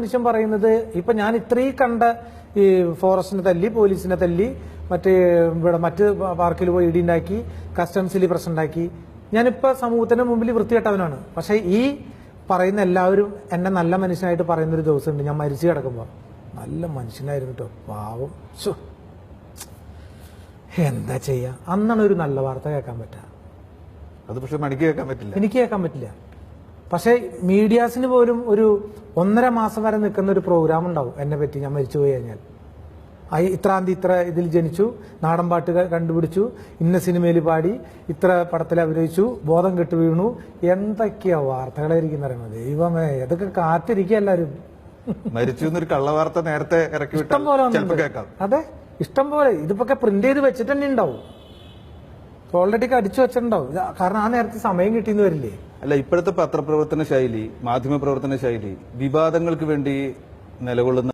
മനുഷ്യൻ പറയുന്നത് ഇപ്പൊ ഞാൻ ഇത്രയും കണ്ട ഈ ഫോറസ്റ്റിനെ തല്ലി, പോലീസിനെ തല്ലി, ഇവിടെ മറ്റ് പാർക്കിൽ പോയി ഇടിയുണ്ടാക്കി, കസ്റ്റംസിൽ പ്രശ്നമുണ്ടാക്കി, ഞാനിപ്പോ സമൂഹത്തിന്റെ മുമ്പിൽ വൃത്തികെട്ടവനാണ്. പക്ഷെ ഈ പറയുന്ന എല്ലാവരും എന്നെ നല്ല മനുഷ്യനായിട്ട് പറയുന്നൊരു ദിവസമുണ്ട്. ഞാൻ മരിച്ചു കിടക്കുമ്പോൾ നല്ല മനുഷ്യനായിരുന്നു കേട്ടോ, പാവം. എന്താ ചെയ്യാ, അന്നാണ് ഒരു നല്ല വാർത്ത കേൾക്കാൻ പറ്റുക. അത് പക്ഷെ എനിക്ക് കേൾക്കാൻ പറ്റില്ല. പക്ഷെ മീഡിയാസിന് പോലും ഒരു 1.5 മാസം വരെ നിൽക്കുന്ന ഒരു പ്രോഗ്രാം ഉണ്ടാവും എന്നെ പറ്റി, ഞാൻ മരിച്ചുപോയി കഴിഞ്ഞാൽ. ഇത്രാന്തി ഇത്ര ഇതിൽ ജനിച്ചു, നാടൻ പാട്ട് കണ്ടുപിടിച്ചു, ഇന്ന സിനിമയിൽ പാടി, ഇത്ര പടത്തിൽ അഭിനയിച്ചു, ബോധം കെട്ടു വീണു, എന്തൊക്കെയാ വാർത്തകളായിരിക്കും പറയുന്നത്. ദൈവമേ, ഇതൊക്കെ കാത്തിരിക്കുക എല്ലാവരും. മരിച്ചു എന്നൊരു കള്ളവാർത്ത നേരത്തെ ഇഷ്ടം പോലെ അതെ, ഇഷ്ടം പോലെ. ഇതിപ്പോ പ്രിന്റ് ചെയ്ത് വെച്ചിട്ട് തന്നെ ഉണ്ടാവും, ഓൾറെഡി അടിച്ചു വെച്ചിട്ടുണ്ടാവും. കാരണം ആ നേരത്തെ സമയം കിട്ടിയെന്ന് വരില്ലേ. അല്ല, ഇപ്പോഴത്തെ പത്രപ്രവർത്തന ശൈലി, മാധ്യമ പ്രവർത്തന ശൈലി വിവാദങ്ങൾക്ക് വേണ്ടി നിലകൊള്ളുന്ന